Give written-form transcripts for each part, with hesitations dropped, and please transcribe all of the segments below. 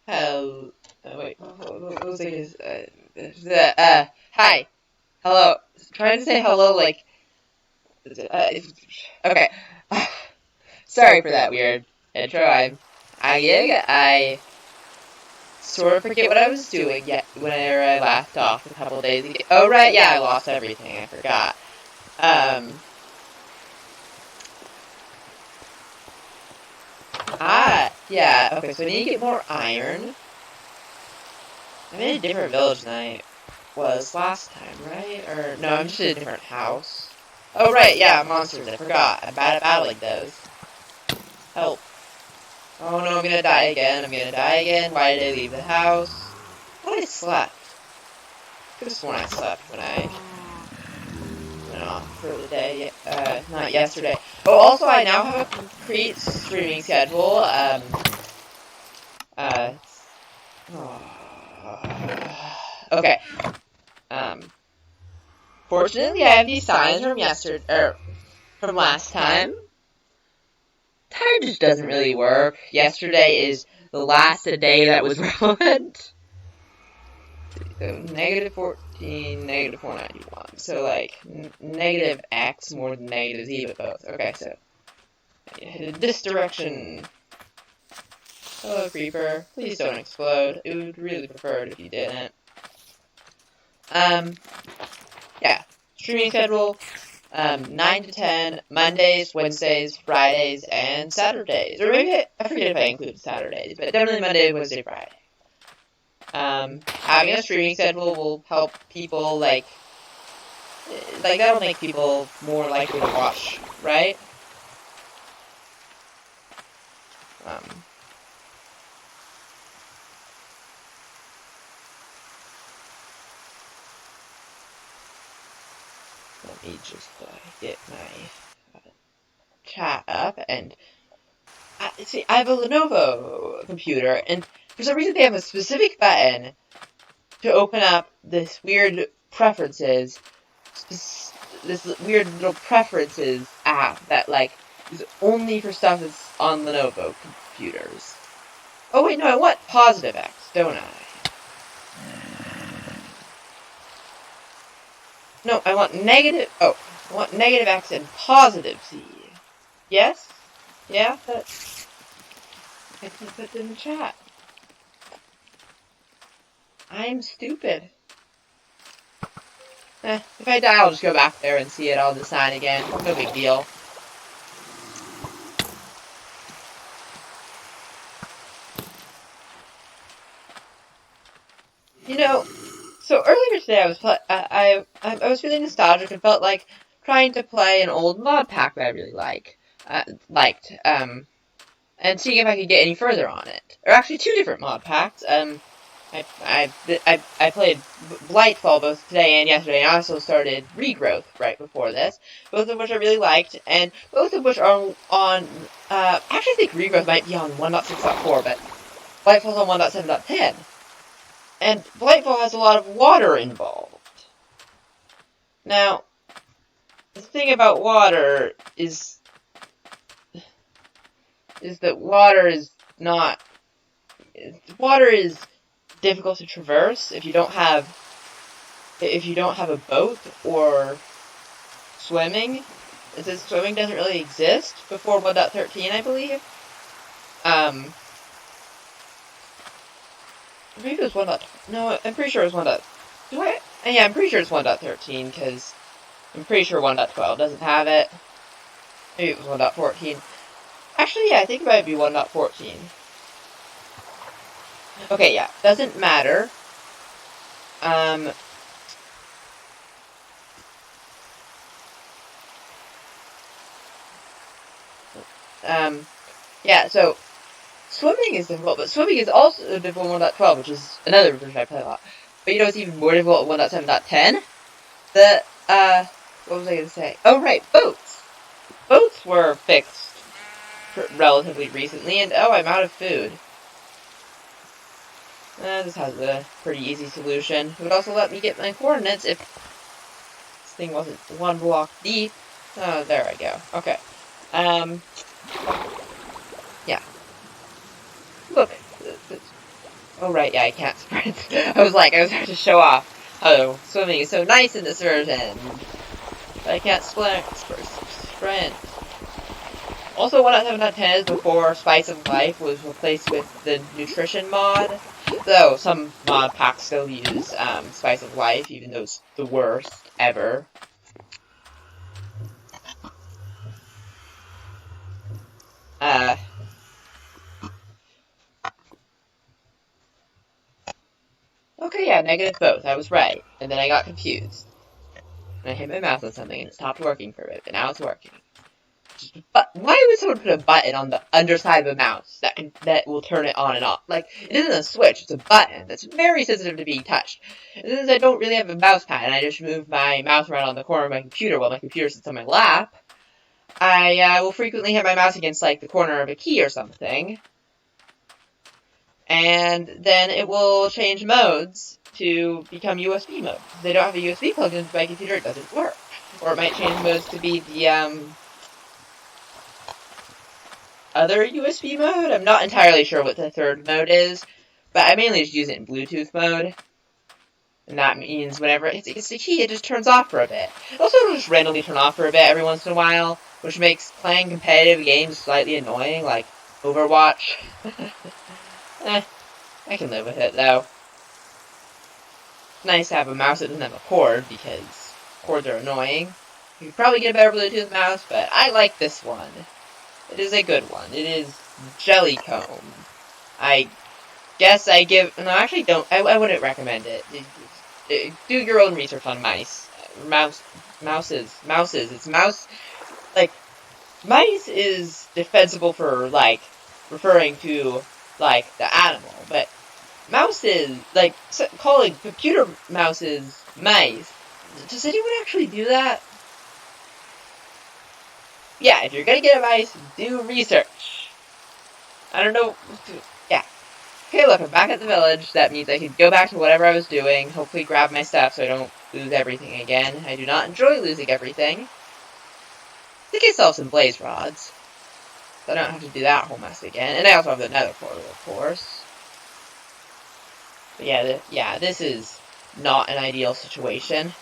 Hell, wait, what was hi, hello. Trying to say hello, like, okay. Sorry for that weird intro. I sort of forget what I was doing yet whenever I left off a couple days ago. Oh, right, yeah, I lost everything. I forgot. Um, yeah, okay, so I need to get more iron. I'm in a different village than I was last time, right? Or, no, I'm just in a different house. Oh, right, yeah, monsters, I forgot. I'm bad at battling those. Help. Oh no, I'm gonna die again, Why did I leave the house? I thought I slept. Could have sworn I slept when I went off for the day, not yesterday. Oh, also, I now have a concrete streaming schedule, uh, okay, fortunately, I have these signs from from last time. Time just doesn't really work. Yesterday is the last day that was relevant. So negative 14, negative 491. So like negative x more than negative z, but both. Okay, so headed this direction. Hello, creeper. Please don't explode. It would really prefer it if you didn't. Yeah. Streaming schedule. 9 to 10, Mondays, Wednesdays, Fridays, and Saturdays. Or maybe, I forget if I include Saturdays, but definitely Monday, Wednesday, Friday. Having a streaming schedule will help people, like, that'll make people more likely to watch, right? Let me just get my chat up, and see, I have a Lenovo computer, and for some reason they have a specific button to open up this weird preferences, this weird little preferences app that, like, is only for stuff that's on Lenovo computers. Oh wait, no, I want positive X, don't I? No, I want negative, oh, I want negative X and positive Z. Yes? Yeah? I can put it in the chat. I'm stupid. If I die, I'll just go back there and see it all the sign again. No big deal. You know, so earlier today I was feeling nostalgic and felt like trying to play an old mod pack that I really liked, and seeing if I could get any further on it. Or actually, two different mod packs. I played Blightfall both today and yesterday, and I also started Regrowth right before this, both of which I really liked, and both of which are on, actually I think Regrowth might be on 1.6.4, but Blightfall's on 1.7.10. And Blightfall has a lot of water involved. Now, the thing about water is that water is difficult to traverse if you don't have a boat or swimming. Since swimming doesn't really exist before 1.13, I believe. Maybe it was 1. No, I'm pretty sure it was 1. Yeah, I'm pretty sure it's 1.13 because I'm pretty sure 1.12 doesn't have it. Maybe it was 1.14. Actually, yeah, I think it might be 1.14. Okay, yeah, doesn't matter. Yeah, so swimming is difficult, but swimming is also difficult in 1.12, which is another version I play a lot. But you know it's even more difficult in 1.7.10? What was I going to say? Oh, right, boats! Boats were fixed relatively recently, and oh, I'm out of food. This has a pretty easy solution. It would also let me get my coordinates if this thing wasn't one block deep. Oh, there I go. Okay. Yeah. Look. Oh, right, yeah, I can't sprint. I was trying to show off how swimming is so nice in this version. But I can't sprint. Also, 1.7.10 is before Spice of Life was replaced with the Nutrition mod. Though, some mod packs still use Spice of Life, even though it's the worst ever. Okay, yeah, negative both. I was right. And then I got confused. And I hit my mouse on something and it stopped working for a bit, but now it's working. But why would someone put a button on the underside of a mouse that will turn it on and off? Like, it isn't a switch, it's a button that's very sensitive to being touched. And since I don't really have a mouse pad and I just move my mouse around on the corner of my computer while my computer sits on my lap, I will frequently hit my mouse against, like, the corner of a key or something. And then it will change modes to become USB mode. If they don't have a USB plugged into my computer, it doesn't work. Or it might change modes to be the, other USB mode. I'm not entirely sure what the third mode is, but I mainly just use it in Bluetooth mode. And that means whenever it's the key, it just turns off for a bit. It also will just randomly turn off for a bit every once in a while, which makes playing competitive games slightly annoying, like Overwatch. I can live with it, though. It's nice to have a mouse that doesn't have a cord, because cords are annoying. You could probably get a better Bluetooth mouse, but I like this one. It is a good one. It is Jellycomb. I guess I give... No, I actually don't. I wouldn't recommend it. Do your own research on mice. Mouses. It's mouse... Like, mice is defensible for, like, referring to, like, the animal. But mouses, like, calling computer mouses mice. Does anyone actually do that? Yeah, if you're gonna get a mice, do research. I don't know... Yeah. Okay, look, I'm back at the village. That means I can go back to whatever I was doing, hopefully grab my stuff so I don't lose everything again. I do not enjoy losing everything. I think I still have some blaze rods. So I don't have to do that whole mess again. And I also have the nether portal, of course. But yeah, this is not an ideal situation.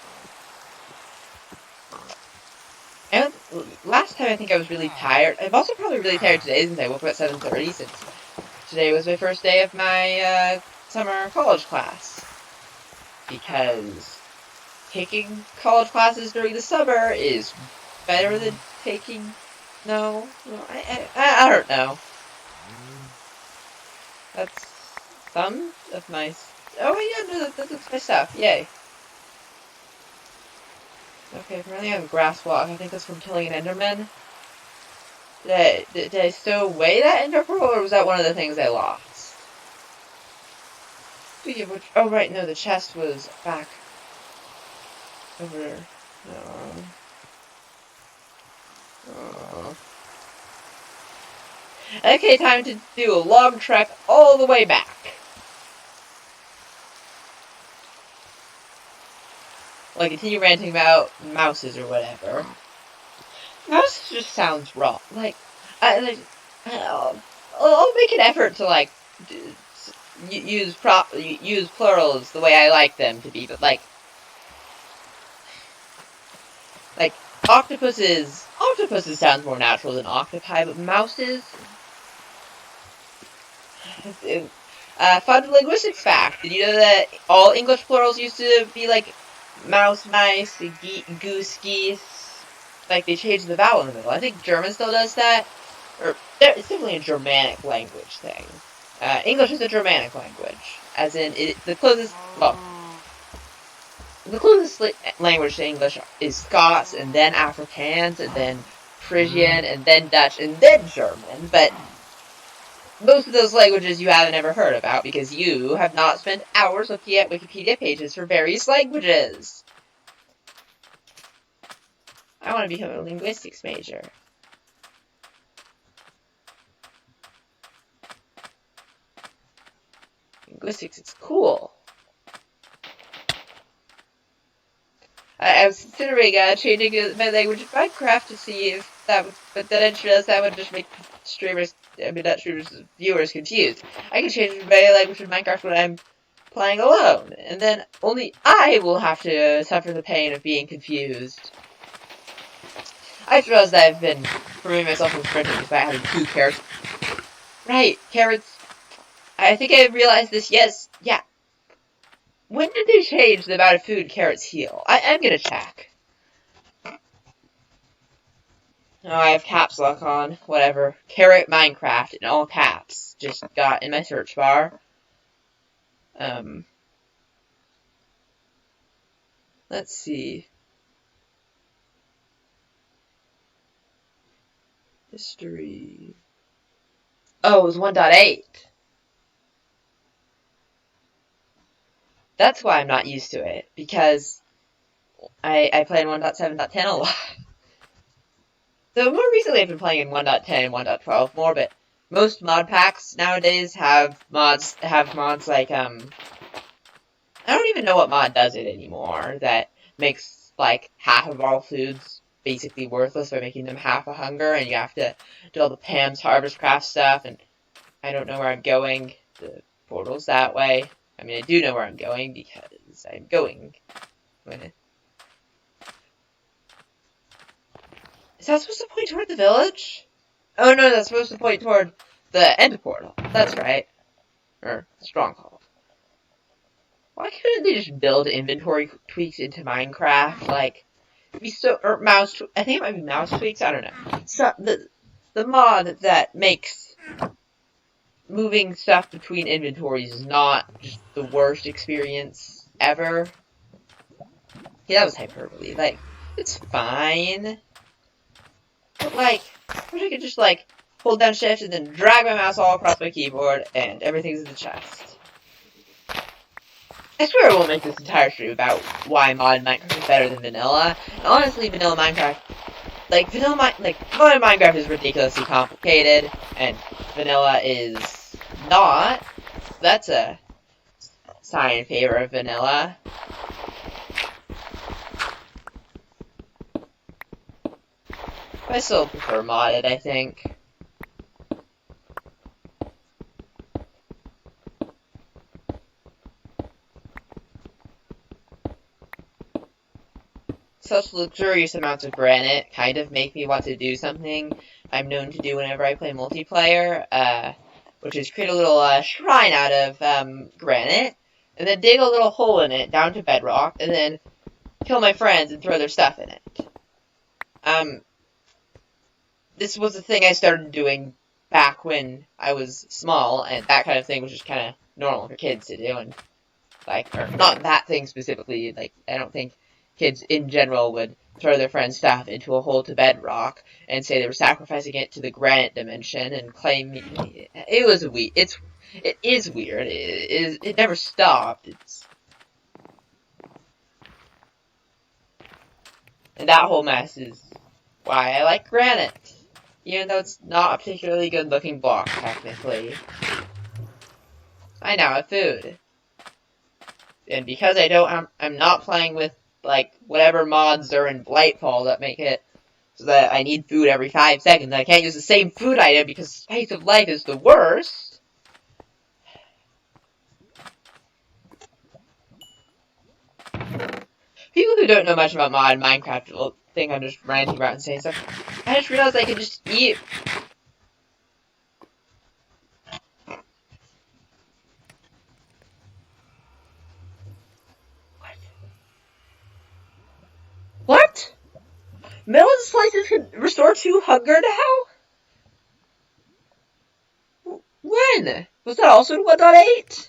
And last time I think I was really tired. I'm also probably really tired today since I woke up at 7:30, since today was my first day of my summer college class. Because taking college classes during the summer is better than taking... No, I don't know. That's some of my... Oh, yeah, no, that's my stuff. Yay. Okay, I'm running out of grass walk. I think that's from killing an enderman. Did I stow away that ender pearl, or was that one of the things I lost? Speaking of which... Oh, right, no, the chest was back over... Okay, time to do a long trek all the way back. Well, I continue ranting about mouses or whatever. Mouse just sounds wrong. Like, I'll make an effort to, like, use plurals the way I like them to be, but, like, octopuses sounds more natural than octopi, but mouses... Fun linguistics fact. Did you know that all English plurals used to be like mouse, mice, goose, geese? Like, they changed the vowel in the middle. I think German still does that. Or, it's definitely a Germanic language thing. English is a Germanic language. As in, the closest language to English is Scots, and then Afrikaans, and then Frisian, and then Dutch, and then German. But most of those languages you haven't ever heard about because you have not spent hours looking at Wikipedia pages for various languages. I want to become a linguistics major. Linguistics is cool. I was considering changing my language of Minecraft to see if but then I just realized that would just make viewers confused. I can change my language in Minecraft when I'm playing alone, and then only I will have to suffer the pain of being confused. I just realized that I've been removing myself from sprinting just by having 2 carrots. Right, carrots. I think I realized this, yes, yeah. When did they change the amount of food carrots heal? I'm gonna check. Oh, I have caps lock on. Whatever. Carrot Minecraft in all caps. Just got in my search bar. Let's see. History. Oh, it was 1.8. That's why I'm not used to it, because I played 1.7.10 a lot. So more recently I've been playing in 1.10 and 1.12 more, but most mod packs nowadays have mods like, I don't even know what mod does it anymore, that makes, like, half of all foods basically worthless by making them half a hunger, and you have to do all the Pam's Harvest Craft stuff, and I don't know where I'm going. The portal's that way. I mean, I do know where I'm going, because I'm going. Is that supposed to point toward the village? Oh no, that's supposed to point toward the end portal. That's right. Or stronghold. Why couldn't they just build inventory tweaks into Minecraft? Like, or mouse. I think it might be mouse tweaks. I don't know. So the mod that makes moving stuff between inventories is not just the worst experience ever. Yeah, that was hyperbole. Like, it's fine. But like, I could just like hold down shift and then drag my mouse all across my keyboard and everything's in the chest. I swear I will make this entire stream about why mod Minecraft is better than vanilla. And honestly, vanilla Minecraft, mod Minecraft is ridiculously complicated, and vanilla is not. That's a sign in favor of vanilla. I still prefer modded, I think. Such luxurious amounts of granite kind of make me want to do something I'm known to do whenever I play multiplayer, which is create a little shrine out of granite, and then dig a little hole in it down to bedrock, and then kill my friends and throw their stuff in it. This was a thing I started doing back when I was small, and that kind of thing was just kind of normal for kids to do, and like, or not that thing specifically, like, I don't think kids in general would throw their friend's stuff into a hole to bedrock and say they were sacrificing it to the granite dimension and claim it was it is weird. It never stopped. And that whole mess is why I like granite. Even though it's not a particularly good looking block, technically. I now have food. And because I'm not playing with, like, whatever mods are in Blightfall that make it so that I need food every 5 seconds. I can't use the same food item because Spice of Life is the worst. People who don't know much about mod Minecraft will think I'm just ranting about and saying stuff. I just realized I could just eat. What? Melon slices can restore 2 hunger now? When? Was that also in 1.8?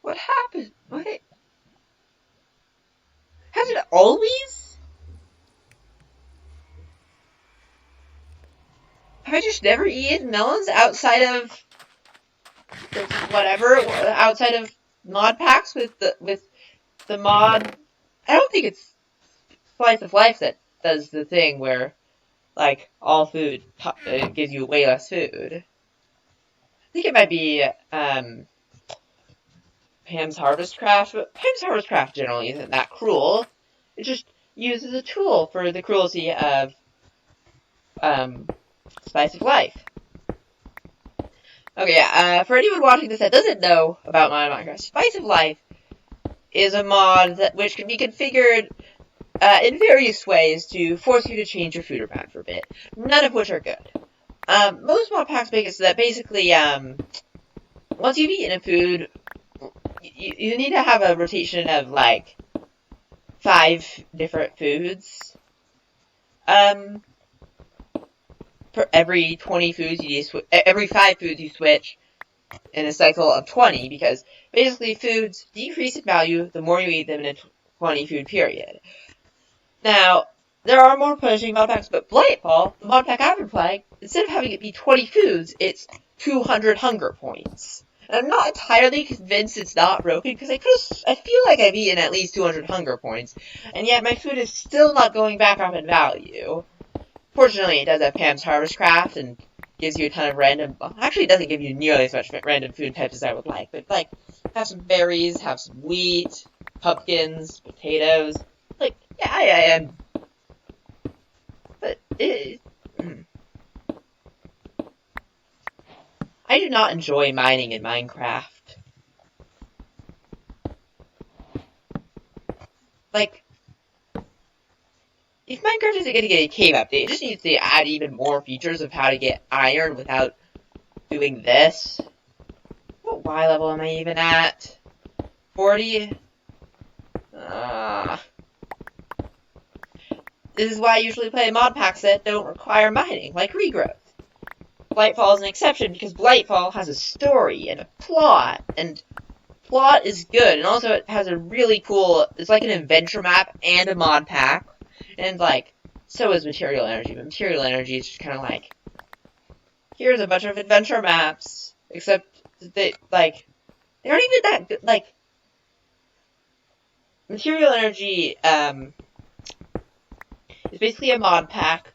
What happened? What? Has it always? Have I just never eaten melons outside of whatever, outside of mod packs with the mod? I don't think it's Slice of Life that does the thing where, like, all food gives you way less food. I think it might be Pam's Harvest Craft, but Pam's Harvest Craft generally isn't that cruel. It just uses a tool for the cruelty of Spice of Life. Okay, yeah, for anyone watching this that doesn't know about Minecraft, Spice of Life is a mod which can be configured in various ways to force you to change your food around for a bit, none of which are good. Most mod packs make it so that basically, once you've eaten a food, you need to have a rotation of, like, 5 different foods. For every 20 foods, every 5 foods you switch in a cycle of 20, because basically foods decrease in value the more you eat them in a 20 food period. Now, there are more punishing mod packs, but Blightfall, the mod pack I've been playing, instead of having it be 20 foods, it's 200 hunger points. And I'm not entirely convinced it's not broken, because I feel like I've eaten at least 200 hunger points, and yet my food is still not going back up in value. Fortunately, it does have Pam's Harvest Craft, and gives you a ton of random, actually it doesn't give you nearly as much random food types as I would like, but, like, have some berries, have some wheat, pumpkins, potatoes, like, yeah, I am, but I do not enjoy mining in Minecraft. Like, if Minecraft isn't going to get a cave update, it just needs to add even more features of how to get iron without doing this. What Y level am I even at? 40? This is why I usually play mod packs that don't require mining, like Regrowth. Blightfall is an exception because Blightfall has a story and a plot, and plot is good, and also it has a really cool, it's like an adventure map and a mod pack, and, like, so is Material Energy, but Material Energy is just kind of like, here's a bunch of adventure maps, except they, like, they aren't even that good, like, Material Energy, is basically a mod pack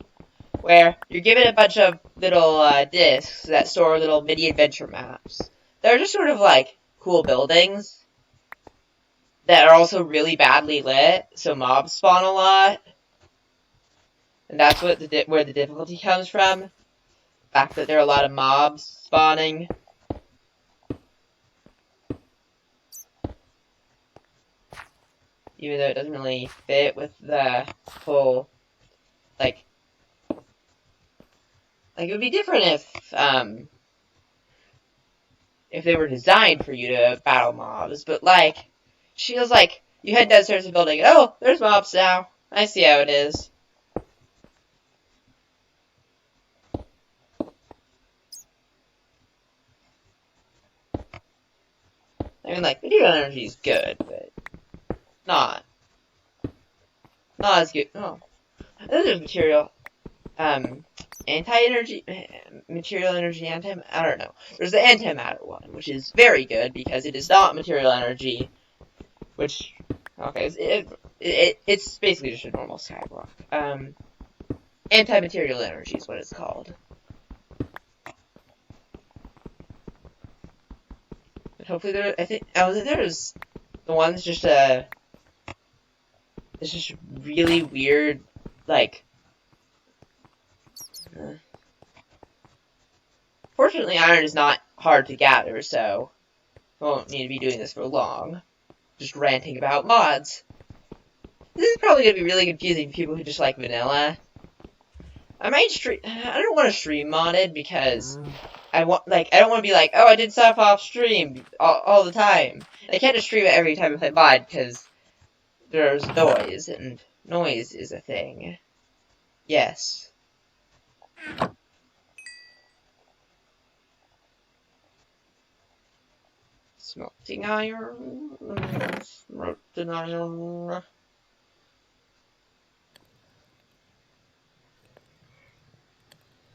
where you're given a bunch of little, discs that store little mini-adventure maps. They're just sort of, like, cool buildings that are also really badly lit, so mobs spawn a lot. And that's what where the difficulty comes from. The fact that there are a lot of mobs spawning. Even though it doesn't really fit with the whole, like it would be different if they were designed for you to battle mobs, but, like, she feels like you head downstairs to the building, oh, there's mobs now. I see how it is. I mean, like, Material Energy is good, but not as good. Oh, this is Material, anti-energy, Material Energy I don't know. There's the antimatter one, which is very good because it is not Material Energy, which, okay, it's basically just a normal skyblock. Anti-Material Energy is what it's called. But hopefully there's the one's just it's just really weird, like, fortunately, iron is not hard to gather, so I won't need to be doing this for long. Just ranting about mods. This is probably going to be really confusing to people who just like vanilla. I might stream. I don't want to stream modded because I don't want to be like, oh, I did stuff off stream all the time. And I can't just stream it every time I play mod because there's noise, and noise is a thing. Yes. Smelting iron. Smelting iron.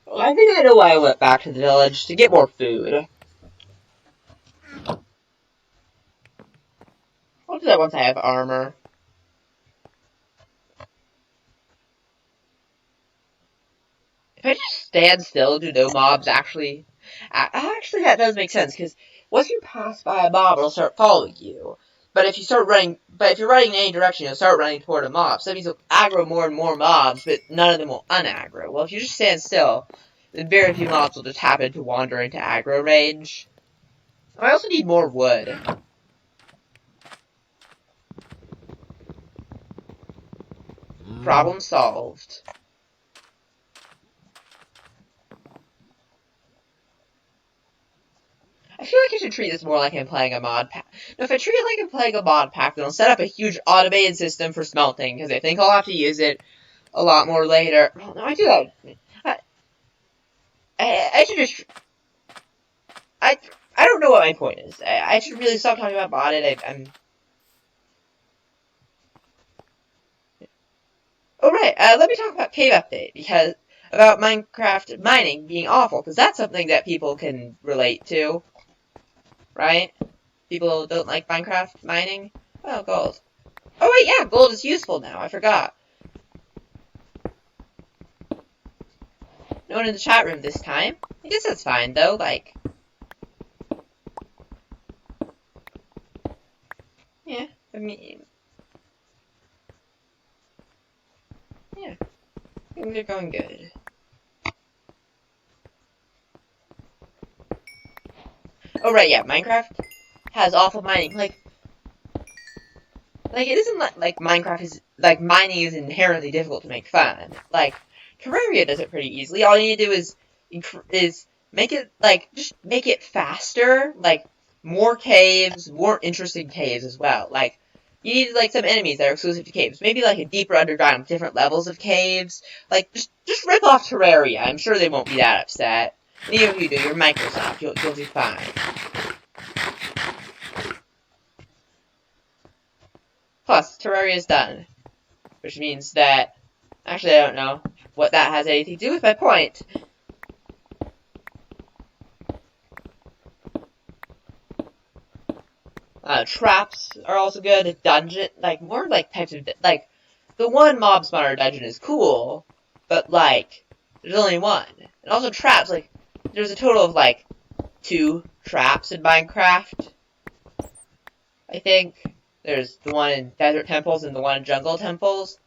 Well, I think I know why I went back to the village, to get more food. I'll do that once I have armor. If I just stand still, do no mobs actually... Actually, that does make sense, because once you pass by a mob, it'll start following you. But if you're running in any direction, you'll start running toward a mob. So that means you'll aggro more and more mobs, but none of them will unaggro. Well, if you just stand still, then very few mobs will just happen to wander into aggro range. I also need more wood. Problem solved. I feel like I should treat this more like I'm playing a mod pack. No, if I treat it like I'm playing a mod pack, then I'll set up a huge automated system for smelting, because I think I'll have to use it a lot more later. Well, no, I do that. I should just... I don't know what my point is. I should really stop talking about modded. Oh, right. Let me talk about Cave Update, because... about Minecraft mining being awful, because that's something that people can relate to. Right? People don't like Minecraft mining? Oh, gold. Oh, wait, yeah, gold is useful now. I forgot. No one in the chat room this time. I guess that's fine, though. Like... yeah, I mean... yeah. Things are going good. Oh, right, yeah, Minecraft has awful mining. Like, it isn't like Minecraft is, like, mining is inherently difficult to make fun. Like, Terraria does it pretty easily. All you need to do is make it, like, just make it faster. Like, more caves, more interesting caves as well. Like, you need, like, some enemies that are exclusive to caves. Maybe, like, a deeper underground with different levels of caves. Like, just rip off Terraria. I'm sure they won't be that upset. Neither of you do. You're Microsoft. You'll do fine. Plus, Terraria's done. Which means that... actually, I don't know what that has anything to do with my point. Traps are also good. Dungeon... like, more, like, types of... like, the one mob spawner dungeon is cool, but, like, there's only one. And also traps, like, there's a total of, like, 2 traps in Minecraft. I think. There's the one in Desert Temples and the one in Jungle Temples.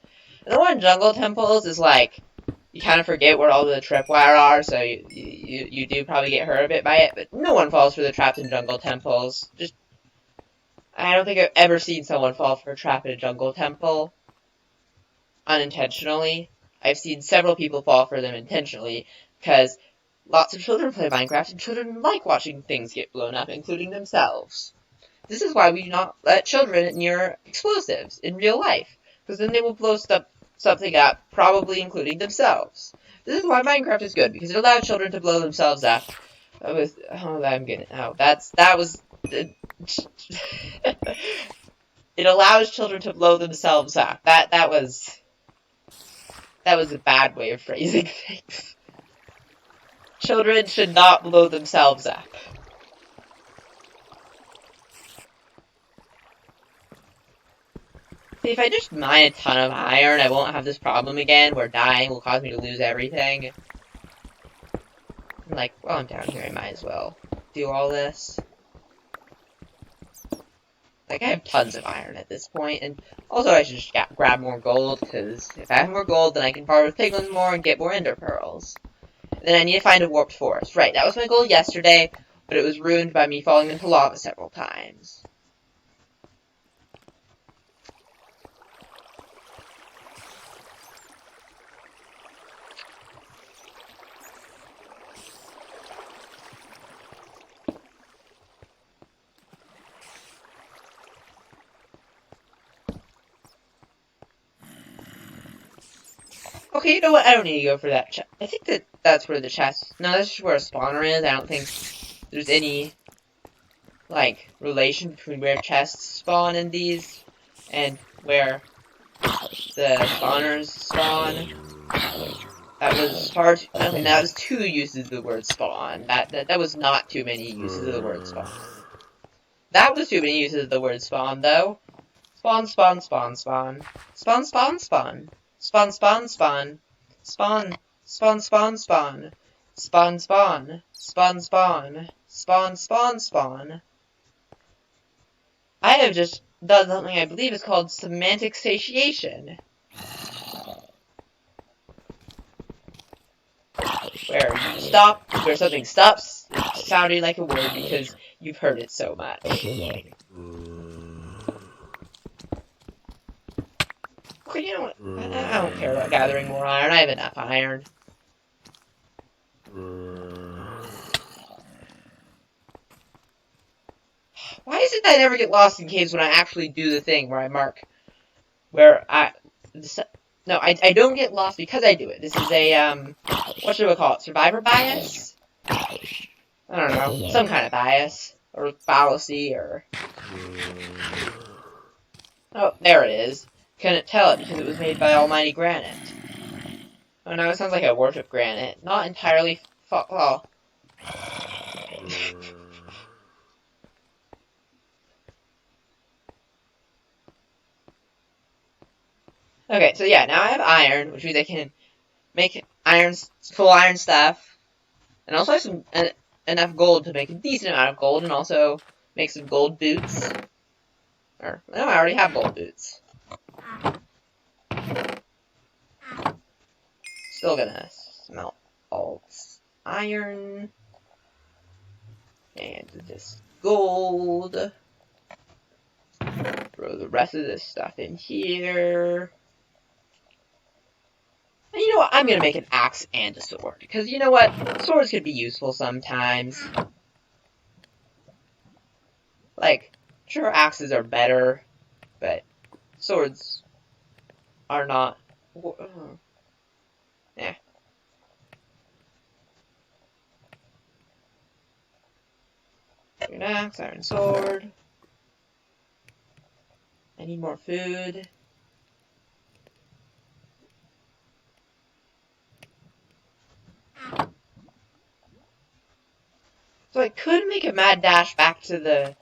And the one in Jungle Temples is, like, you kind of forget where all the tripwire are, so you do probably get hurt a bit by it, but no one falls for the traps in Jungle Temples. Just, I don't think I've ever seen someone fall for a trap in a Jungle Temple unintentionally. I've seen several people fall for them intentionally, because lots of children play Minecraft, and children like watching things get blown up, including themselves. This is why we do not let children near explosives in real life, because then they will blow something up, probably including themselves. This is why Minecraft is good, because it allows children to blow themselves up. It allows children to blow themselves up. That was a bad way of phrasing things. Children should not blow themselves up. See, if I just mine a ton of iron, I won't have this problem again, where dying will cause me to lose everything. I'm like, well, I'm down here, I might as well do all this. Like, I have tons of iron at this point, and also I should just grab more gold, because if I have more gold, then I can farm with piglins more and get more ender pearls. And then I need to find a warped forest. Right, that was my goal yesterday, but it was ruined by me falling into lava several times. Okay, you know what? I don't need to go for that chest. I think that's where the chest... no, that's just where a spawner is. I don't think there's any, like, relation between where chests spawn in these and where the spawners spawn. That was far too... I mean, that was 2 uses of the word spawn. That was not too many uses of the word spawn. That was too many uses of the word spawn, though. Spawn, spawn, spawn, spawn. Spawn, spawn, spawn. Spawn, spawn, spawn. Spawn, spawn, spawn, spawn. Spawn, spawn. Spawn, spawn. Spawn, spawn, spawn. I have just done something I believe is called semantic satiation. Where something stops sounding like a word because you've heard it so much. Well, you know what? I don't care about gathering more iron. I have enough iron. Why is it that I never get lost in caves when I actually do the thing where I mark where I... No, I don't get lost because I do it. This is a, what should we call it? Survivor bias? I don't know. Some kind of bias. Or fallacy, or... Oh, there it is. Couldn't tell it because it was made by almighty granite. Oh no, it sounds like I worship granite. Not entirely well... Okay, so yeah, now I have iron, which means I can make full iron stuff, and also have enough gold to make a decent amount of gold, and also make some gold boots. Or, no, I already have gold boots. Still gonna smelt all this iron, and this gold. Throw the rest of this stuff in here. And you know what? I'm gonna make an axe and a sword. Because you know what? Swords could be useful sometimes. Like, sure, axes are better, but swords are not. Yeah. Iron axe, iron sword. I need more food. So I could make a mad dash back to the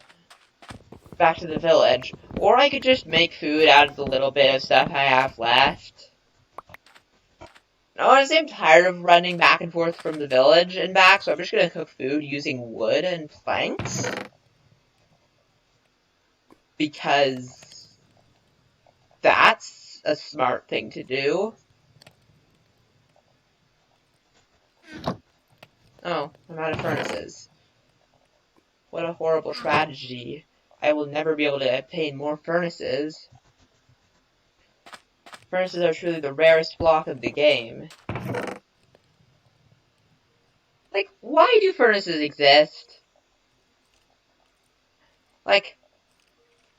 village, or I could just make food out of the little bit of stuff I have left. Honestly, I'm tired of running back and forth from the village and back, so I'm just gonna cook food using wood and planks. Because that's a smart thing to do. Oh, I'm out of furnaces. What a horrible strategy. I will never be able to obtain more furnaces. Furnaces are truly the rarest block of the game. Like, why do furnaces exist? Like,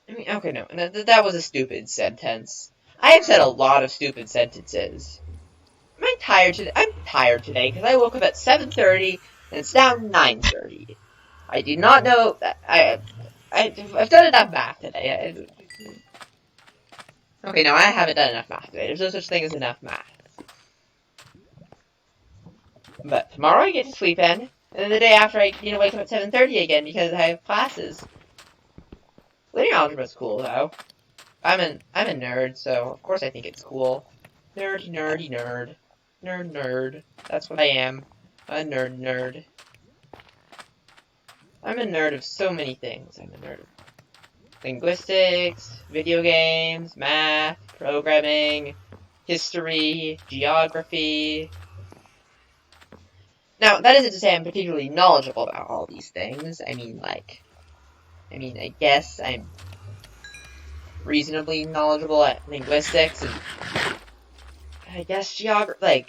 I mean, okay, no, that was a stupid sentence. I have said a lot of stupid sentences. I'm tired today because I woke up at 7:30 and it's now 9:30. I do not know that I've done enough math today. Okay, no, I haven't done enough math today. There's no such thing as enough math. But tomorrow I get to sleep in, and then the day after I wake up at 7:30 again because I have classes. Linear algebra's cool though. I'm a nerd, so of course I think it's cool. Nerdy, nerdy, nerd. Nerd, nerd. That's what I am. A nerd. I'm a nerd of so many things. I'm a nerd of linguistics, video games, math, programming, history, geography. Now, that isn't to say I'm particularly knowledgeable about all these things. I guess I'm reasonably knowledgeable at linguistics, and I guess geography,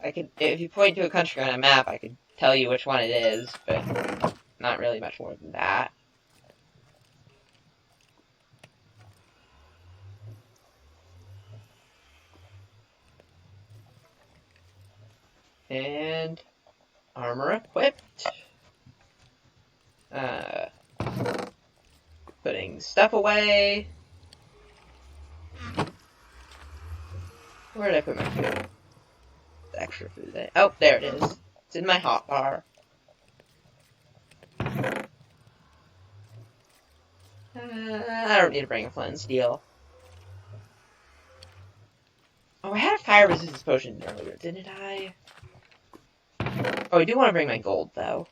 if you point to a country on a map, I could tell you which one it is, but not really much more than that. And armor equipped. Putting stuff away. Where did I put my food? The extra food there. Oh, there it is. It's in my hotbar. I don't need to bring a flint and steel. Oh, I had a fire resistance potion earlier, didn't I? Oh, I do want to bring my gold, though.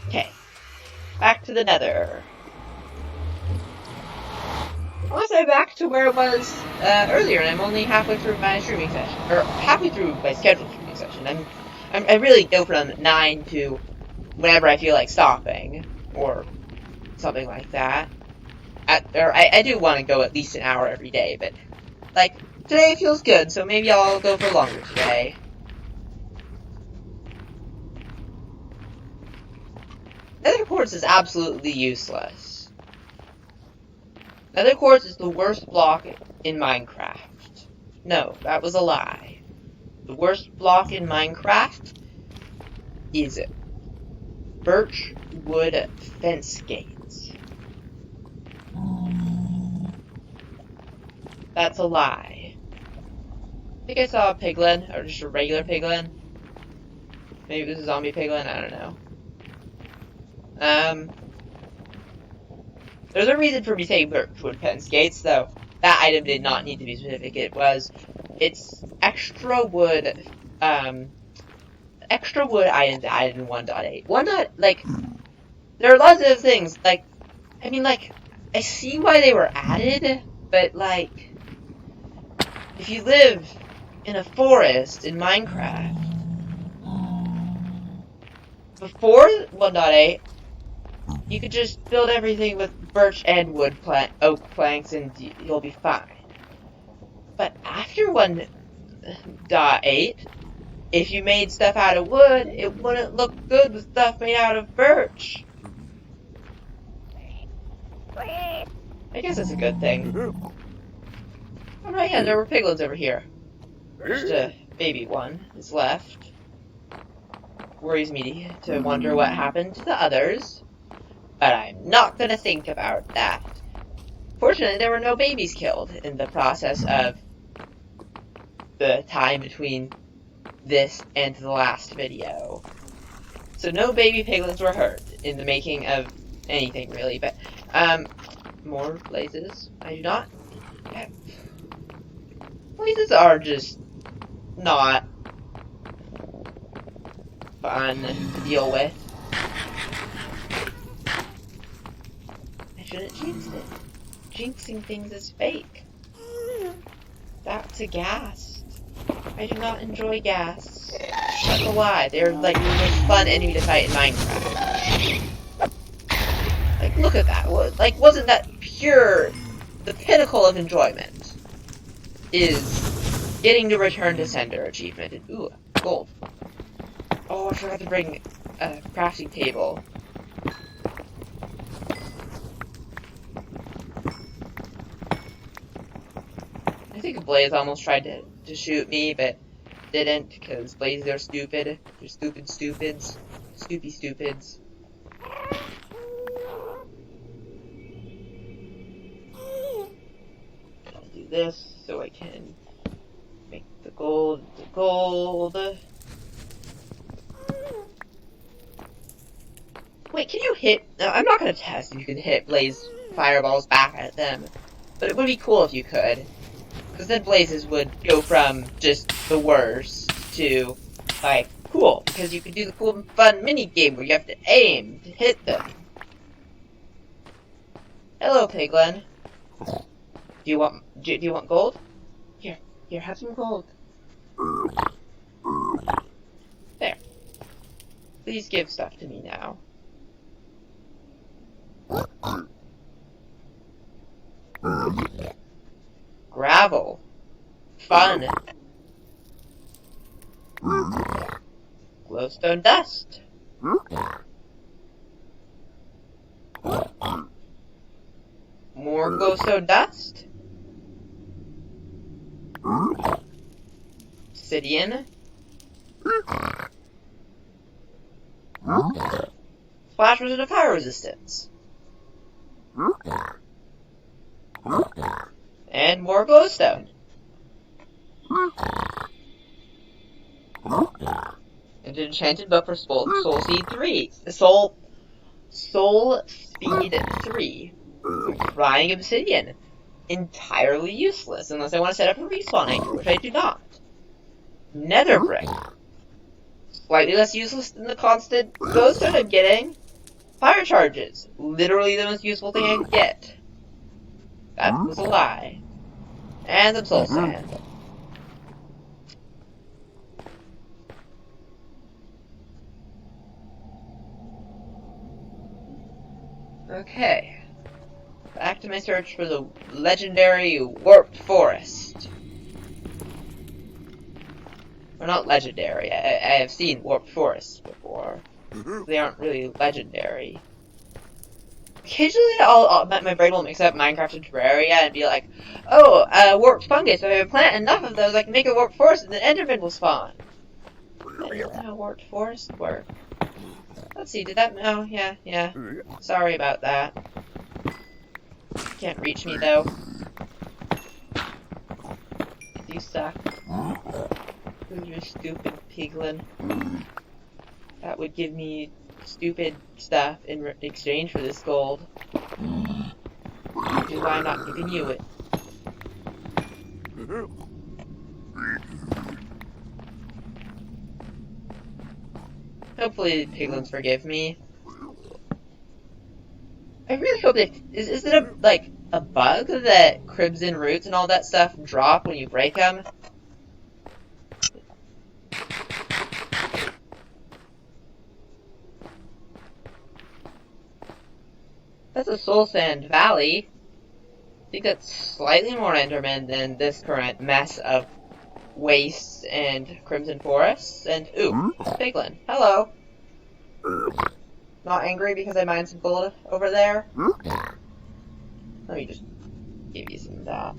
Okay. Back to the nether. I want to say back to where it was earlier, and I'm only halfway through my streaming session, or halfway through my scheduled streaming session. I really go from 9 to whenever I feel like stopping, or something like that. I do want to go at least an hour every day, but like today it feels good, so maybe I'll go for longer today. Nether quartz is absolutely useless. Nether quartz is the worst block in Minecraft. No, that was a lie. The worst block in Minecraft is birch wood fence gates. That's a lie. I think I saw a piglin, or just a regular piglin. Maybe it was a zombie piglin, I don't know. There's a reason for me saying birchwood fence gates, though. That item did not need to be specific. It's extra wood items added in 1.8. There are lots of things, I see why they were added, but, if you live in a forest in Minecraft, before 1.8, you could just build everything with birch and oak planks and you'll be fine. But after 1.8, if you made stuff out of wood, it wouldn't look good with stuff made out of birch. I guess that's a good thing. Oh right, yeah, there were piglins over here. Just a baby one is left. Worries me to wonder what happened to the others. But I'm not gonna think about that. Fortunately, there were no babies killed in the process of the time between this and the last video. So no baby piglins were hurt in the making of anything, really. But, more blazes. I do not... Blazes are just not fun to deal with. I shouldn't jinx it. Jinxing things is fake. That's a ghast. I do not enjoy ghasts. That's a lie. They're the most fun enemy to fight in Minecraft. Look at that. Wasn't that pure... The pinnacle of enjoyment is getting to return to sender achievement. And, ooh, gold. Oh, I forgot to bring a crafting table. I think Blaze almost tried to shoot me, but didn't, because Blazes are stupid. They're stupid stupids. Stoopy stupids. I'll do this so I can make the gold gold. Wait, can you hit... No, I'm not gonna test if you can hit Blaze fireballs back at them, but it would be cool if you could. Because then Blazes would go from just the worst to, cool. Because you can do the cool and fun mini-game where you have to aim to hit them. Hello, Piglin. Do you want gold? Here, have some gold. There. Please give stuff to me now. Gravel. Fun. Glowstone dust. More glowstone dust. Obsidian. Splash resistant fire resistance. And more glowstone. And an enchanted book for Soul Seed 3. Soul Speed 3. Crying obsidian. Entirely useless unless I want to set up a respawn anchor, which I do not. Nether brick. Slightly less useless than the constant glowstone I'm getting, Fire charges. Literally the most useful thing I could get. That was a lie. And some soul sand. Okay. Back to my search for the legendary Warped Forest. Well, not legendary. I have seen Warped Forests before. They aren't really legendary. Occasionally, my brain will mix up Minecraft and Terraria and be like, oh, warped fungus. If I plant enough of those, I can make a warped forest and then Enderman will spawn. That's not how warped forests work. Let's see, did that... Oh, yeah. Sorry about that. Can't reach me, though. You suck. You're stupid piglin. That would give me stupid stuff in exchange for this gold. Which is why I'm not giving you it. Hopefully piglins forgive me. I really hope they... Is it a bug that crimson roots and all that stuff drop when you break them? That's a Soul Sand Valley. I think that's slightly more Enderman than this current mess of wastes and crimson forests. And, ooh, piglin. Hello. Not angry because I mined some gold over there? Let me just give you some of that.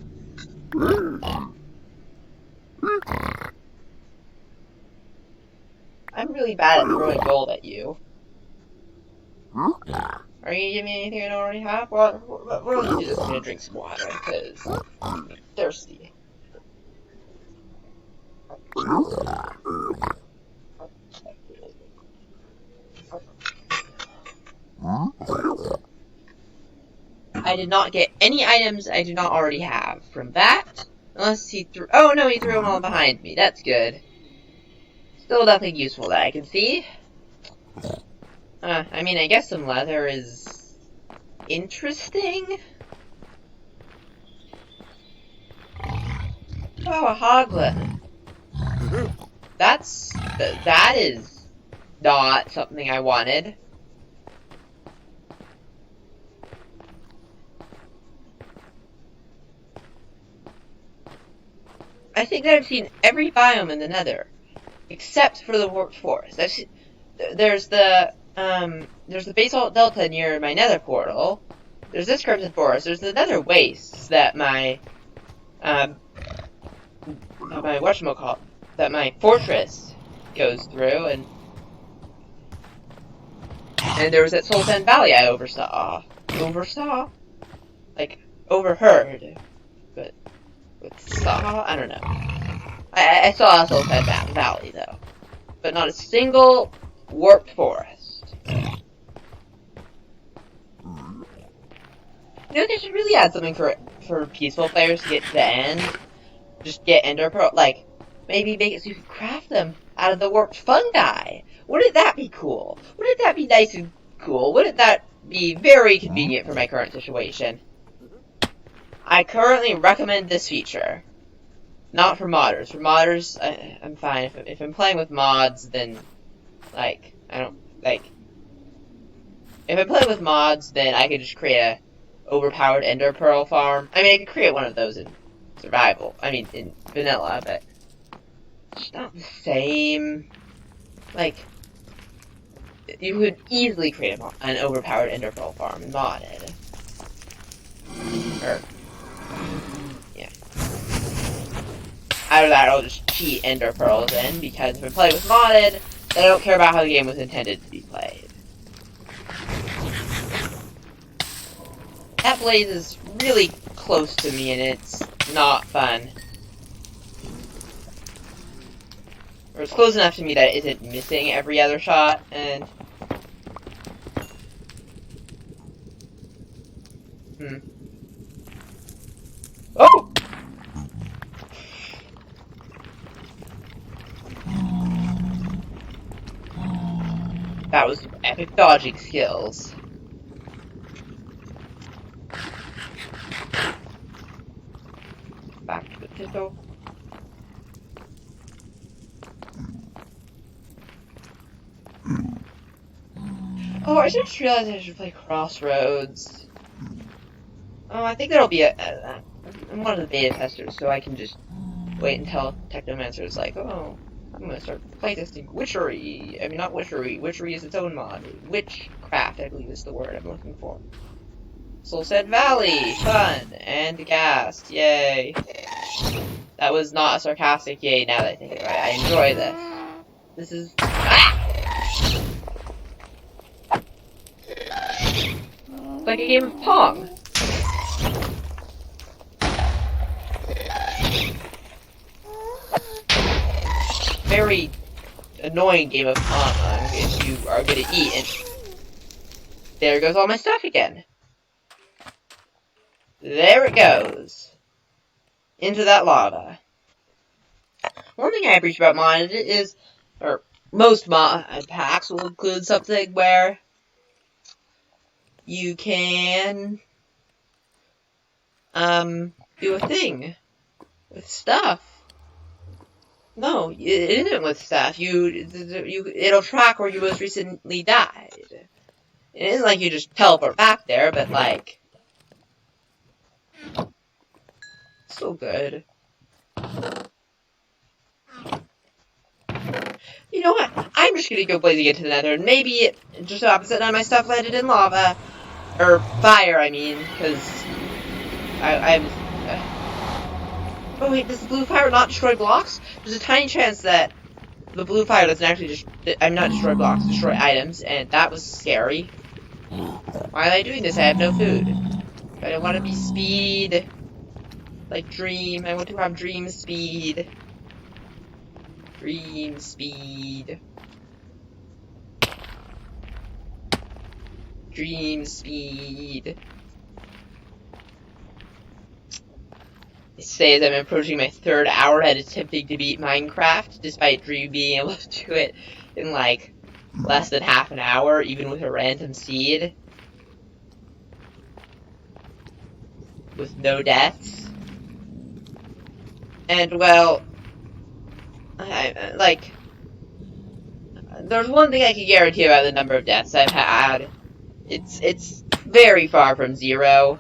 I'm really bad at throwing gold at you. Are you gonna give me anything I don't already have? Well, we're gonna do this. I'm gonna drink some water because I'm thirsty. I did not get any items I do not already have from that. Unless he threw... Oh no, he threw them all behind me. That's good. Still nothing useful that I can see. I mean, I guess some leather is... interesting? Oh, a hoglin. That is not something I wanted. I think that I've seen every biome in the Nether, except for the Warped Forest. There's the Basalt Delta near my Nether portal. There's this Crimson Forest. There's the Nether Wastes that my my fortress goes through, and there was that Soul Sand Valley I oversaw, like overheard, but saw, I don't know. I saw a Soul Sand Valley though, but not a single Warped Forest. You know, they should really add something for peaceful players to get to the end. Just get Ender Pearl, like, maybe make it so you can craft them out of the warped fungi. Wouldn't that be cool? Wouldn't that be nice and cool? Wouldn't that be very convenient for my current situation? I currently recommend this feature. Not for modders. For modders, I'm fine. If I'm playing with mods, then, like, I don't, like... If I'm playing with mods, then I could just create a overpowered Ender Pearl farm. I mean, I could create one of those in survival. I mean, in vanilla, but it's not the same. Like, you could easily create an overpowered Ender Pearl farm and modded. Or, yeah. Out of that, I'll just cheat Ender Pearls in, because if I play with modded, then I don't care about how the game was intended to be played. That blaze is really close to me, and it's not fun. Or it's close enough to me that it isn't missing every other shot, and... Oh! That was some epic dodging skills. Back to the pistol. Oh, I just realized I should play Crossroads. Oh, I think there'll be I'm one of the beta testers, so I can just wait until Technomancer is like, oh, I'm gonna start playtesting Witchery. I mean, not Witchery. Witchery is its own mod. Witchcraft, I believe is the word I'm looking for. Soulsand Valley! Fun! And gassed. Yay. That was not a sarcastic yay now that I think about it. I enjoy this. This is... Ah! It's like a game of Pong. Very annoying game of Pong if you are good at eat. And there goes all my stuff again. There it goes. Into that lava. One thing I appreciate about modded is, or most mod packs will include something where you can do a thing with stuff. No, it isn't with stuff. It'll track where you most recently died. It isn't like you just teleport back there, but like, still good. You know what? I'm just gonna go blazing into the nether, and maybe just the opposite, none of my stuff landed in lava. Or fire, I mean, because oh wait, does the blue fire not destroy blocks? There's a tiny chance that the blue fire doesn't actually not destroy blocks, destroy items, and that was scary. Why am I doing this? I have no food. I don't want to be speed. Like Dream. I want to have Dream speed. Dream speed. Dream speed. It says I'm approaching my 3rd hour at attempting to beat Minecraft, despite Dream being able to do it in like less than half an hour, even with a random seed. With no deaths. And well, there's one thing I can guarantee about the number of deaths I've had. It's very far from 0.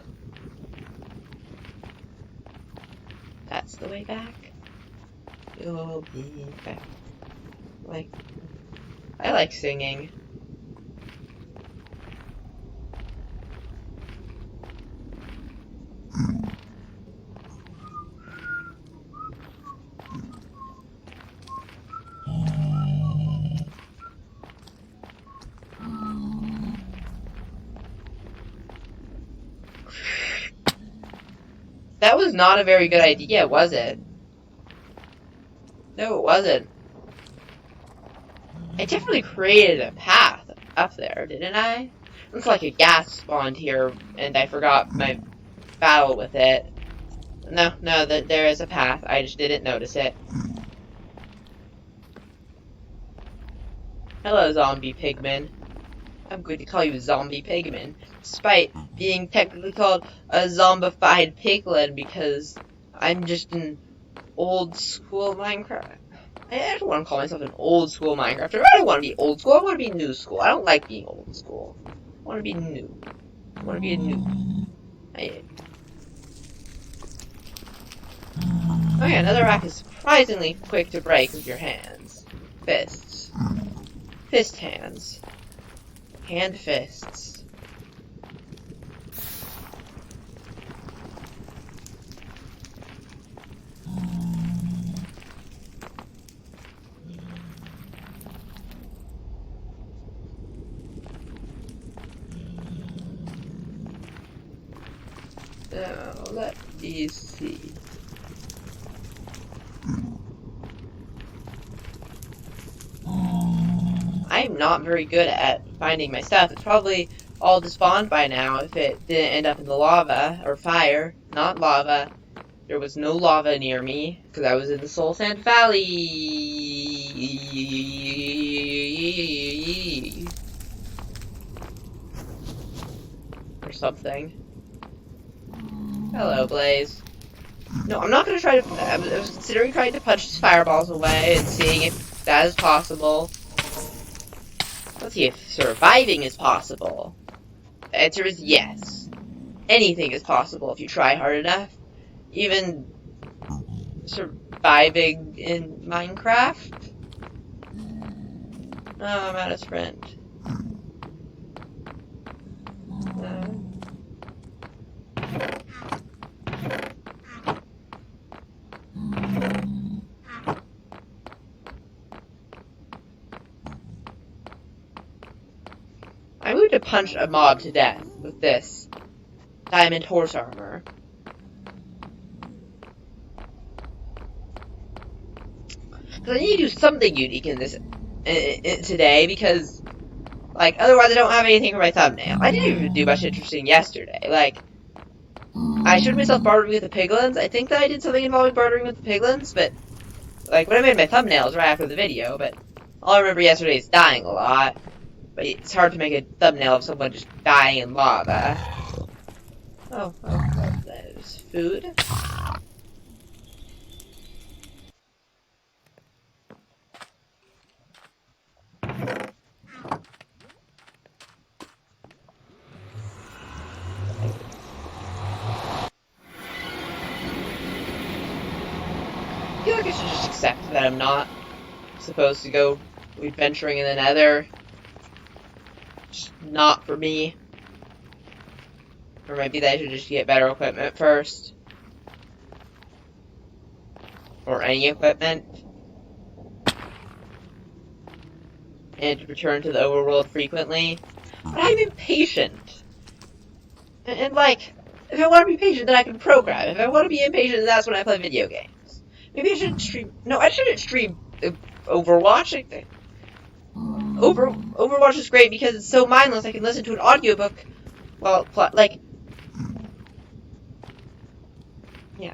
That's the way back. You'll be back. Like, I like singing. That was not a very good idea, was it? No, it wasn't. I definitely created a path up there, didn't I? Looks like a gas spawned here, and I forgot my battle with it. No, there is a path. I just didn't notice it. Hello, zombie pigman. I'm going to call you Zombie Pigman, despite being technically called a zombified piglin because I'm just an old school Minecraft. I don't want to call myself an old school Minecrafter. I don't want to be old school. I want to be new school. I don't like being old school. I want to be new. I want to be a noob. Oh yeah, another rack is surprisingly quick to break with your hands. Fists. Fist hands. Hand fists. Now, let me see. I'm not very good at finding my stuff. It's probably all despawned by now if it didn't end up in the lava, or fire, not lava. There was no lava near me, because I was in the Soulsand Valley. something. Hello, Blaze. No, I'm not gonna try to. I was considering trying to punch his fireballs away and seeing if that is possible. Let's see if surviving is possible. The answer is yes. Anything is possible if you try hard enough. Even surviving in Minecraft. Oh, I'm out of sprint. I moved to punch a mob to death with this diamond horse armor. Because I need to do something unique in this today, because, like, otherwise I don't have anything for my thumbnail. I didn't even do much interesting yesterday. Like, I showed myself bartering with the piglins. I think that I did something involving bartering with the piglins, but, like, when I made my thumbnails right after the video, but all I remember yesterday is dying a lot. But it's hard to make a thumbnail of someone just dying in lava. Oh, there's food. I feel like I should just accept that I'm not supposed to go adventuring in the Nether. Just not for me. Or maybe that I should just get better equipment first. Or any equipment. And return to the overworld frequently. But I'm impatient. And like, if I want to be patient, then I can program. If I want to be impatient, then that's when I play video games. Maybe I shouldn't stream. No, I shouldn't stream Overwatch. Overwatch is great because it's so mindless. I can listen to an audiobook while, like, yeah.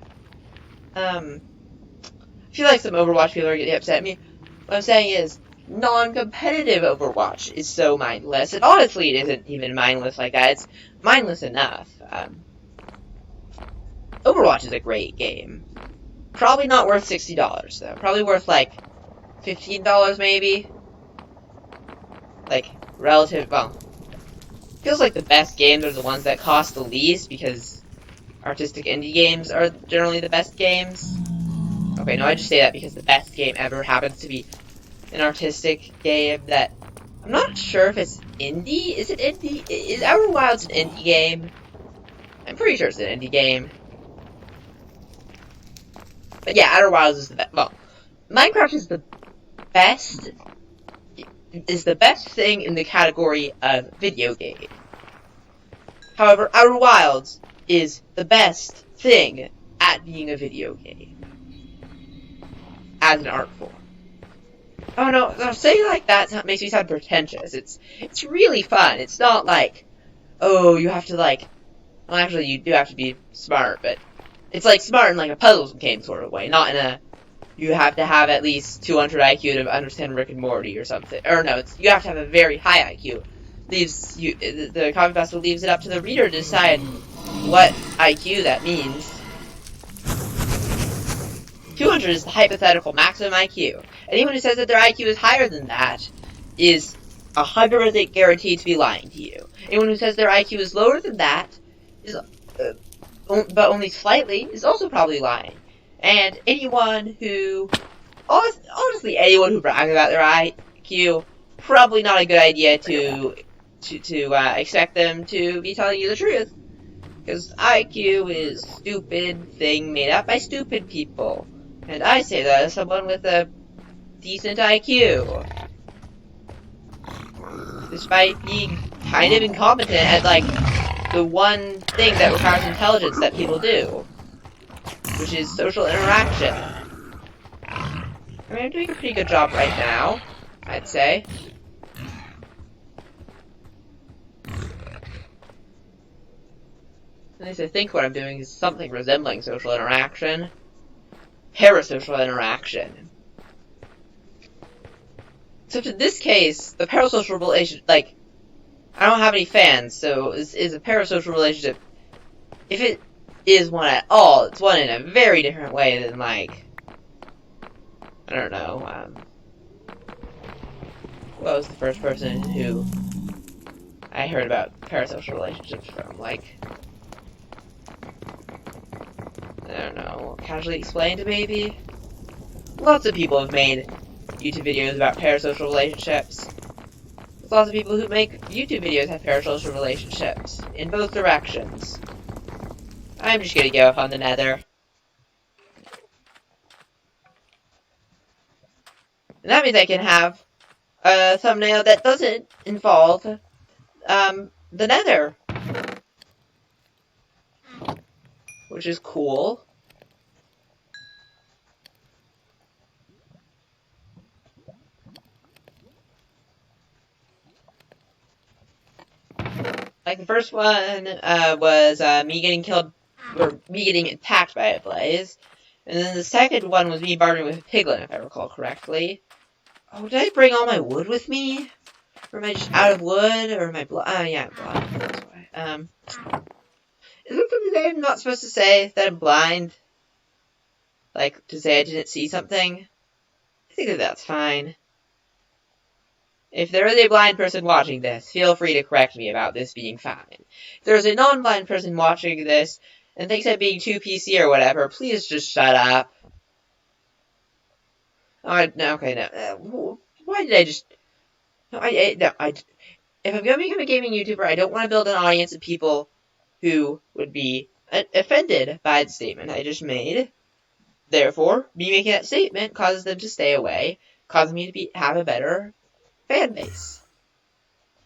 I feel like some Overwatch people are getting upset at me. What I'm saying is, non-competitive Overwatch is so mindless. And honestly, it isn't even mindless like that. It's mindless enough. Overwatch is a great game. Probably not worth $60, though. Probably worth, like, $15, maybe. Like, relative, well, feels like the best games are the ones that cost the least, because artistic indie games are generally the best games. Okay, no, I just say that because the best game ever happens to be an artistic game that, I'm not sure if it's indie. Is it indie? Is Outer Wilds an indie game? I'm pretty sure it's an indie game. But yeah, Outer Wilds is the best. Well, Minecraft is the best thing in the category of video game. However, Outer Wilds is the best thing at being a video game. As an art form. Oh no, saying like that makes me sound pretentious. It's really fun. It's not like, oh, you have to like, well actually you do have to be smart, but it's like smart in like a puzzle game sort of way, not in a, you have to have at least 200 IQ to understand Rick and Morty or something. Or no, you have to have a very high IQ. The Comic Master leaves it up to the reader to decide what IQ that means. 200 is the hypothetical maximum IQ. Anyone who says that their IQ is higher than that is 100% guaranteed to be lying to you. Anyone who says their IQ is lower than that is, but only slightly, is also probably lying. And anyone who, honestly, anyone who brags about their IQ, probably not a good idea to expect them to be telling you the truth. Because IQ is a stupid thing made up by stupid people. And I say that as someone with a decent IQ. Despite being kind of incompetent at, like, the one thing that requires intelligence that people do. Which is social interaction. I mean, I'm doing a pretty good job right now, I'd say. At least I think what I'm doing is something resembling social interaction. Parasocial interaction. Except in this case, the parasocial relation, like, I don't have any fans, so is a parasocial relationship. If it is one at all, it's one in a very different way than, like, I don't know, what was the first person who I heard about parasocial relationships from? Like, I don't know, Casually Explained, maybe? Lots of people have made YouTube videos about parasocial relationships. Lots of people who make YouTube videos have parasocial relationships, in both directions. I'm just gonna go up on the Nether. And that means I can have a thumbnail that doesn't involve, the Nether. Which is cool. Like, the first one, was, me getting killed, or me getting attacked by a blaze. And then the second one was me bartering with a piglin, if I recall correctly. Oh, did I bring all my wood with me? Or am I just out of wood? Or am I blind? Yeah, I'm blind. That's why. Is it something that I'm not supposed to say? That I'm blind? Like, to say I didn't see something? I think that that's fine. If there is a blind person watching this, feel free to correct me about this being fine. If there's a non-blind person watching this and thinks I'm being too PC or whatever, please just shut up. Oh, no, okay, no. Why did I just... No, if I'm going to become a gaming YouTuber, I don't want to build an audience of people who would be offended by the statement I just made. Therefore, me making that statement causes them to stay away, causing me to have a better fan base.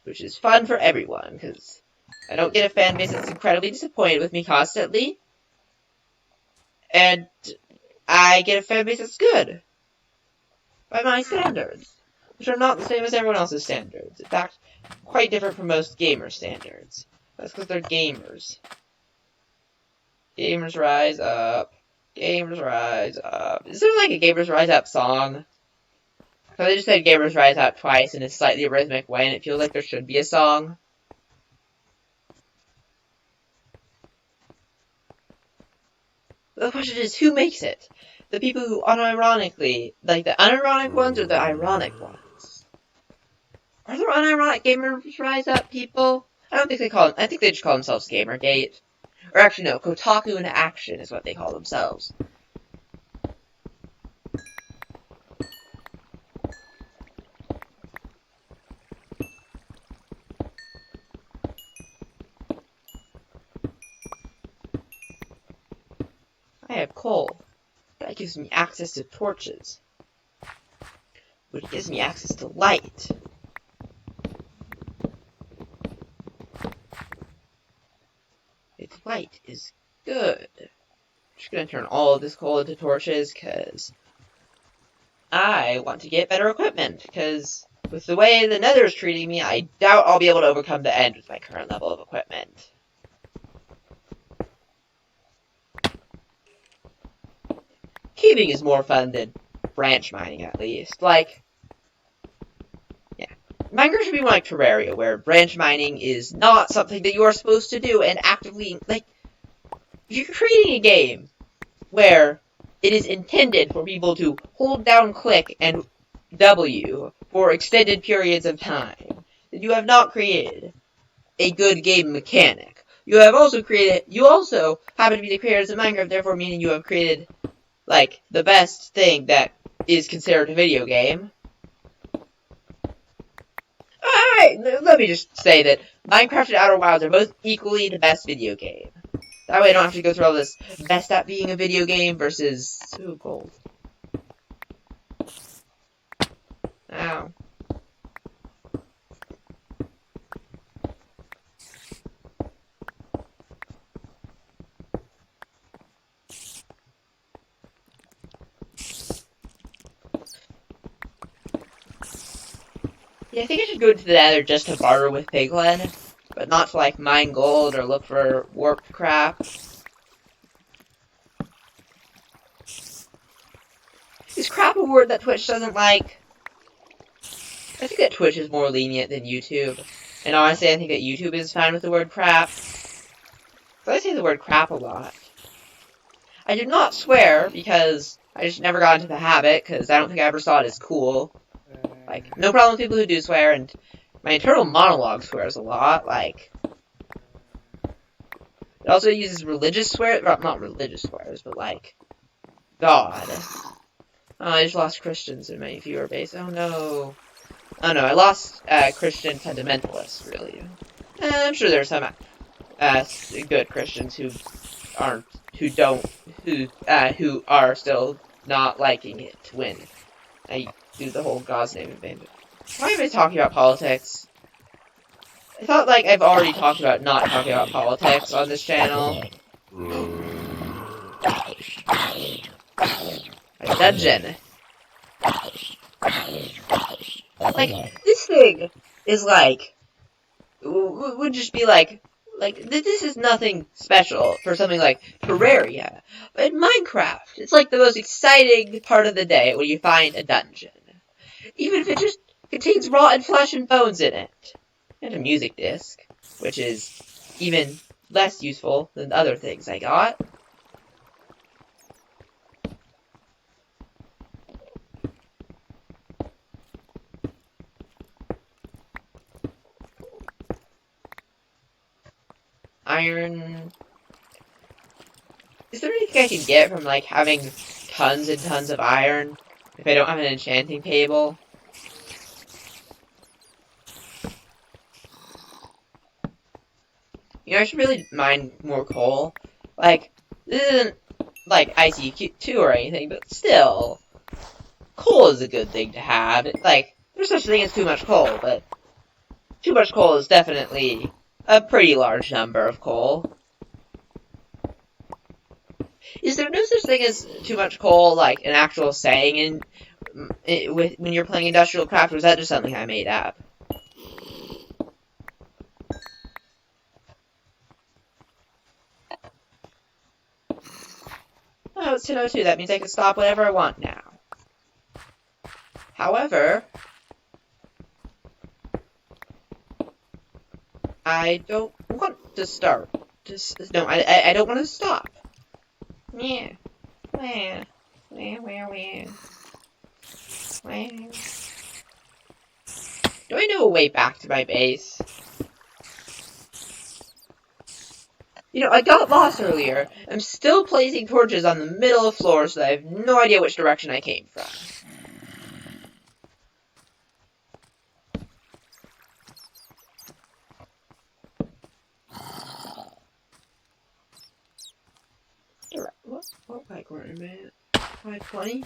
Which is fun for everyone, because I don't get a fan base that's incredibly disappointed with me constantly. And I get a fan base that's good. By my standards. Which are not the same as everyone else's standards. In fact, quite different from most gamer standards. That's because they're gamers. Gamers rise up. Gamers rise up. Is there like a Gamers Rise Up song? So they just said Gamers Rise Up twice in a slightly rhythmic way, and it feels like there should be a song. The question is, who makes it? The people who unironically, like the unironic ones or the ironic ones? Are there unironic Gamers Rise Up people? I don't think they call them, I think they just call themselves Gamergate. Or actually no, Kotaku in Action is what they call themselves. I have coal. That gives me access to torches. Which gives me access to light. Its light is good. I'm just gonna turn all of this coal into torches, because I want to get better equipment, because with the way the Nether is treating me, I doubt I'll be able to overcome the end with my current level of equipment. Caving is more fun than branch mining, at least. Like, yeah. Minecraft should be more like Terraria, where branch mining is not something that you are supposed to do, and actively, like, if you're creating a game where it is intended for people to hold down click and W for extended periods of time, then you have not created a good game mechanic. You also happen to be the creators of Minecraft, therefore meaning you have created, like, the best thing that is considered a video game. Alright, let me just say that Minecraft and Outer Wilds are both equally the best video game. That way I don't have to go through all this best at being a video game versus... Ooh, gold. Ow. Yeah, I think I should go to the Nether just to barter with Piglin, but not to, like, mine gold or look for warped crap. Is crap a word that Twitch doesn't like? I think that Twitch is more lenient than YouTube. And honestly, I think that YouTube is fine with the word crap. So I say the word crap a lot. I do not swear because I just never got into the habit because I don't think I ever saw it as cool. Like, no problem with people who do swear, and my internal monologue swears a lot. Like, it also uses religious swears, well, not religious swears, but like, God. Oh, I just lost Christians in my viewer base. Oh no. Oh no, I lost Christian fundamentalists, really. I'm sure there's some good Christians who aren't, who are still not liking it when I do the whole God's name in vain. Why am I talking about politics? I thought, like, I've already talked about not talking about politics on this channel. A dungeon. Like, this thing is like, would just be like, this is nothing special for something like Terraria. But in Minecraft, it's like the most exciting part of the day when you find a dungeon. Even if it just contains rotten flesh and bones in it. And a music disc, which is even less useful than other things I got. Iron. Is there anything I can get from, like, having tons and tons of iron if I don't have an enchanting table? You know, I should really mine more coal. Like, this isn't, like, ICQ2 or anything, but still, coal is a good thing to have. Like, there's such a thing as too much coal, but too much coal is definitely a pretty large number of coal. Is there no such thing as too much coal, like an actual saying when you're playing Industrial Craft, or is that just something I made up? Oh, it's 10:02. That means I can stop whenever I want now. However, I don't want to start. No, I don't want to stop. Yeah. Where? Do I know a way back to my base? You know, I got lost earlier. I'm still placing torches on the middle of the floor so that I have no idea which direction I came from. What like where am I at? 520?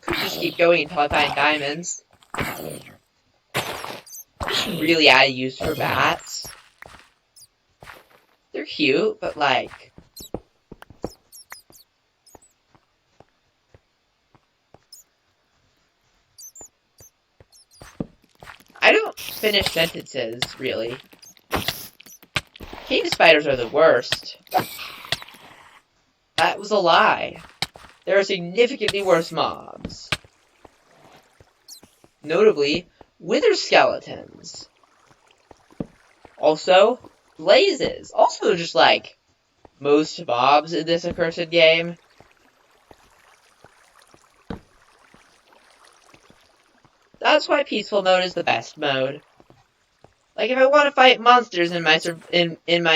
Could just keep going until I find diamonds. I should really add a use for bats. They're cute, but like... I don't finish sentences, really. Cave spiders are the worst. That was a lie. There are significantly worse mobs. Notably, wither skeletons. Also, blazes. Also just like most mobs in this accursed game. That's why peaceful mode is the best mode. Like, if I want to fight monsters in my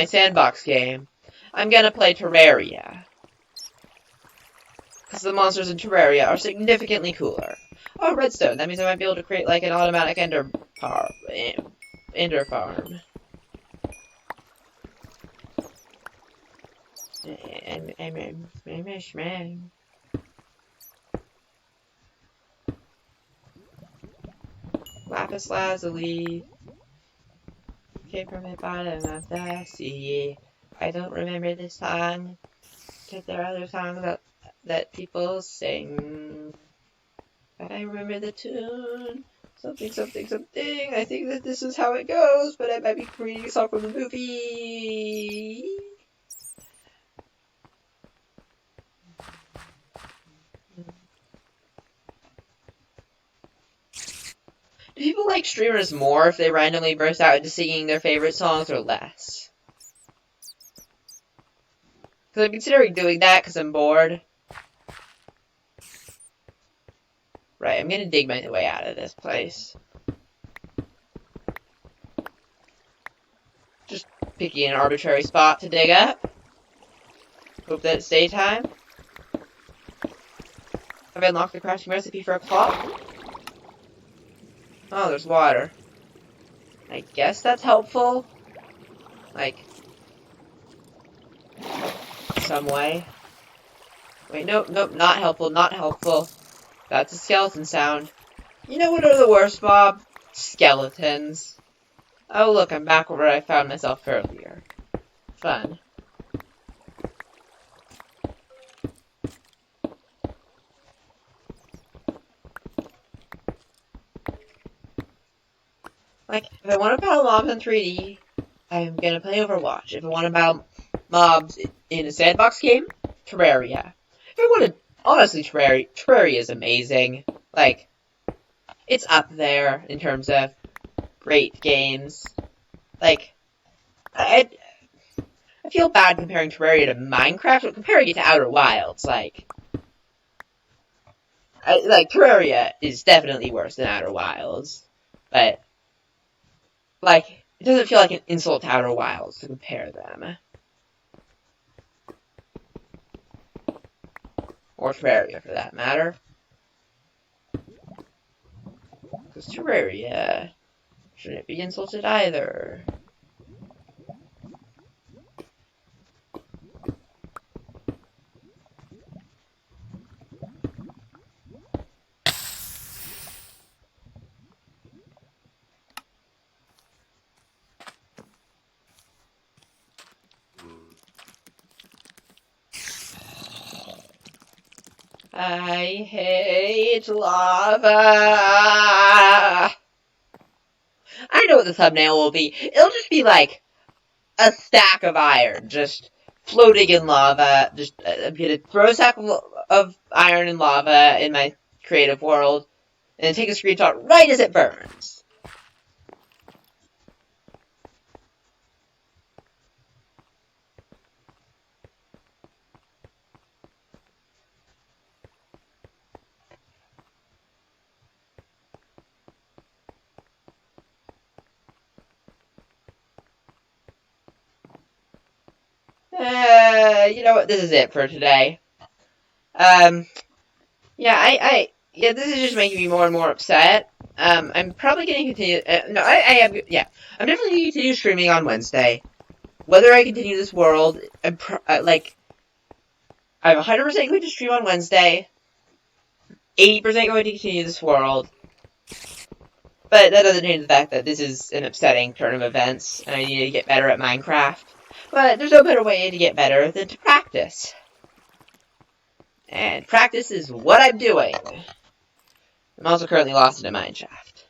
sandbox game, I'm gonna play Terraria. Because the monsters in Terraria are significantly cooler. Oh, redstone. That means I might be able to create, like, an automatic ender farm. Lapis lazuli came from the bottom of the sea. I don't remember this song, because there are other songs that people sing. But I remember the tune. Something, something, something. I think that this is how it goes, but I might be reading a song from the movie. Do people like streamers more if they randomly burst out into singing their favorite songs or less? Because I'm considering doing that because I'm bored. Right, I'm gonna dig my way out of this place. Just picking an arbitrary spot to dig up. Hope that it's daytime. Have I unlocked the crafting recipe for a clock? Oh, there's water. I guess that's helpful. Like, some way. Wait, nope, not helpful, not helpful. That's a skeleton sound. You know what are the worst, Bob? Skeletons. Oh look, I'm back where I found myself earlier. Fun. Like, if I want to battle mobs in 3D, I'm gonna play Overwatch. If I want to battle mobs in a sandbox game, Terraria. If I want to, honestly, Terraria is amazing. Like, it's up there in terms of great games. Like, I feel bad comparing Terraria to Minecraft, but comparing it to Outer Wilds, like Terraria is definitely worse than Outer Wilds, but like, it doesn't feel like an insult to Outer Wilds to compare them. Or Terraria, for that matter. Because Terraria shouldn't be insulted either. I hate lava. I know what the thumbnail will be. It'll just be like a stack of iron just floating in lava. Just I'm gonna throw a stack of iron and lava in my creative world and then take a screenshot right as it burns. You know what? This is it for today. Yeah, yeah, this is just making me more and more upset. I'm probably going to continue. No, yeah, I'm definitely going to continue streaming on Wednesday. Whether I continue this world, I'm 100% going to stream on Wednesday. 80% going to continue this world. But that doesn't change the fact that this is an upsetting turn of events, and I need to get better at Minecraft. But there's no better way to get better than to practice. And practice is what I'm doing. I'm also currently lost in a mineshaft.